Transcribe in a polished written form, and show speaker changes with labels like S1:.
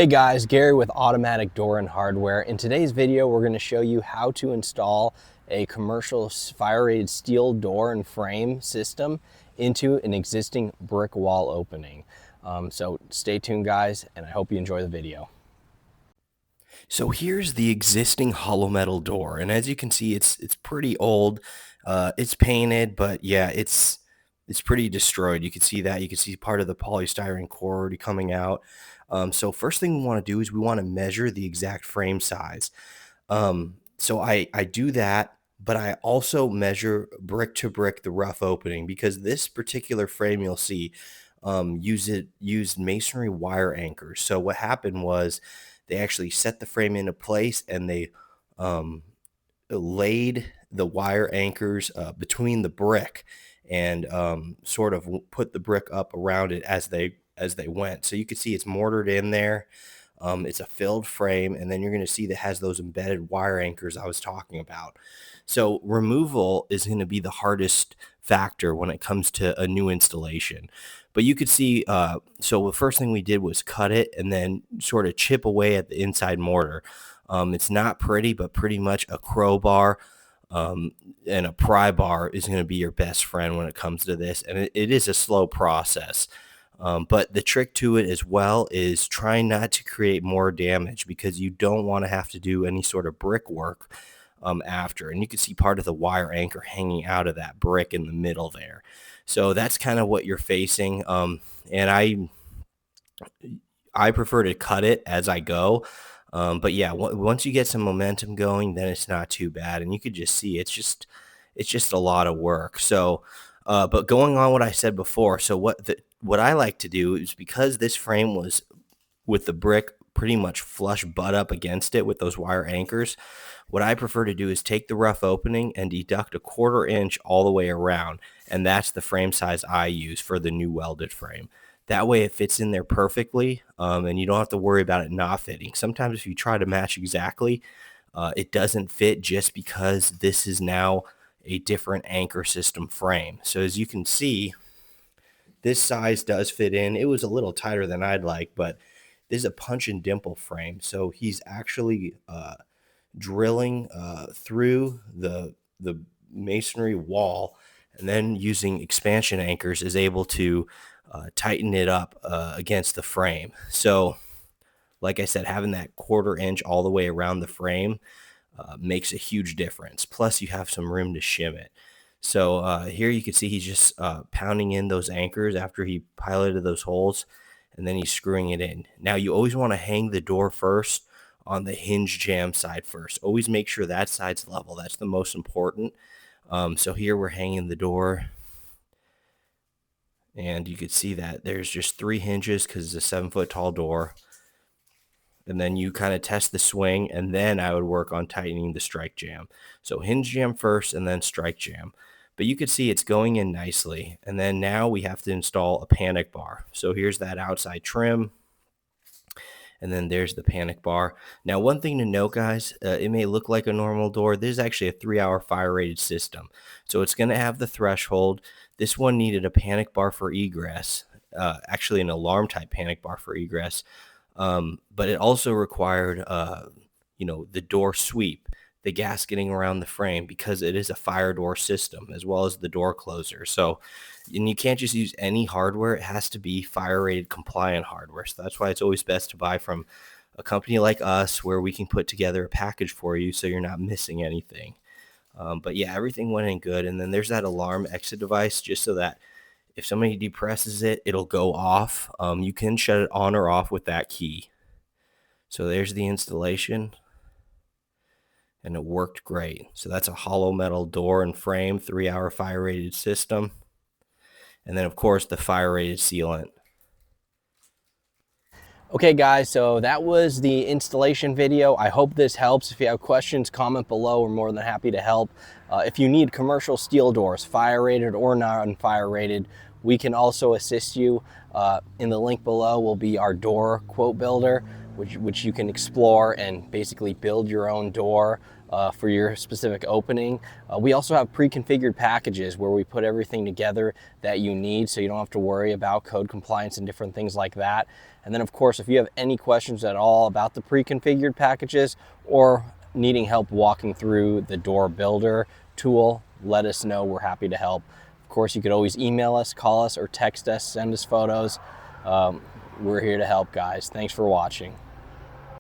S1: Hey guys, Gary with Automatic Door and Hardware. In today's video, we're going to show you how to install a commercial fire-rated steel door and frame system into an existing brick wall opening. So stay tuned guys, and I hope you enjoy the video. So here's the existing hollow metal door, and as you can see, it's pretty old. It's painted, but yeah, it's pretty destroyed. You can see that. You can see part of the polystyrene core already coming out. So first thing we want to do is we want to measure the exact frame size. So I do that, but I also measure brick to brick the rough opening, because this particular frame you'll see used masonry wire anchors. So what happened was they actually set the frame into place, and they laid the wire anchors between the brick, and sort of put the brick up around it as they went. So you can see it's mortared in there. It's a filled frame, and then you're going to see that has those embedded wire anchors I was talking about. So removal is going to be the hardest factor when it comes to a new installation. But you could see, so the first thing we did was cut it and then sort of chip away at the inside mortar. It's not pretty, but pretty much a crowbar and a pry bar is going to be your best friend when it comes to this. And it is a slow process. But the trick to it as well is trying not to create more damage, because you don't want to have to do any sort of brickwork after. And you can see part of the wire anchor hanging out of that brick in the middle there. So that's kind of what you're facing. And I prefer to cut it as I go. But yeah, once you get some momentum going, then it's not too bad. And you could just see it's just a lot of work. So, but going on what I said before, so what I like to do is, because this frame was with the brick pretty much flush butt up against it with those wire anchors, what I prefer to do is take the rough opening and deduct 1/4 inch all the way around. And that's the frame size I use for the new welded frame. That way it fits in there perfectly, and you don't have to worry about it not fitting. Sometimes if you try to match exactly, it doesn't fit, just because this is now a different anchor system frame. So as you can see, this size does fit in. It was a little tighter than I'd like, but this is a punch and dimple frame. So he's actually drilling through the masonry wall, and then using expansion anchors is able to tighten it up against the frame. So like I said, having that 1/4 inch all the way around the frame makes a huge difference. Plus you have some room to shim it. So here you can see he's just pounding in those anchors after he piloted those holes, and then he's screwing it in. Now you always want to hang the door first on the hinge jam side first. Always make sure that side's level. That's the most important. So here we're hanging the door, and you can see that there's just 3 hinges because it's a 7-foot tall door. And then you kind of test the swing, and then I would work on tightening the strike jam. So hinge jam first and then strike jam. But you can see it's going in nicely. And then now we have to install a panic bar. So here's that outside trim, and then there's the panic bar. Now one thing to note guys, it may look like a normal door. This is actually a 3-hour fire rated system. So it's going to have the threshold. This one needed a panic bar for egress, actually an alarm type panic bar for egress. But it also required, the door sweep, the gasketing around the frame, because it is a fire door system, as well as the door closer. So, and you can't just use any hardware. It has to be fire rated compliant hardware. So that's why it's always best to buy from a company like us, where we can put together a package for you so you're not missing anything. But yeah, everything went in good. And then there's that alarm exit device, just so that if somebody depresses it, it'll go off. You can shut it on or off with that key. So there's the installation, and it worked great. So that's a hollow metal door and frame, 3-hour fire rated system. And then of course the fire rated sealant. Okay guys, so that was the installation video. I hope this helps. If you have questions, comment below. We're more than happy to help. If you need commercial steel doors, fire rated or non-fire rated, we can also assist you. In the link below will be our door quote builder, which you can explore and basically build your own door for your specific opening. We also have pre-configured packages where we put everything together that you need, so you don't have to worry about code compliance and different things like that. And then of course, if you have any questions at all about the pre-configured packages or needing help walking through the door builder tool, let us know. We're happy to help. Of course, you could always email us, call us, or text us, send us photos. We're here to help, guys. Thanks for watching.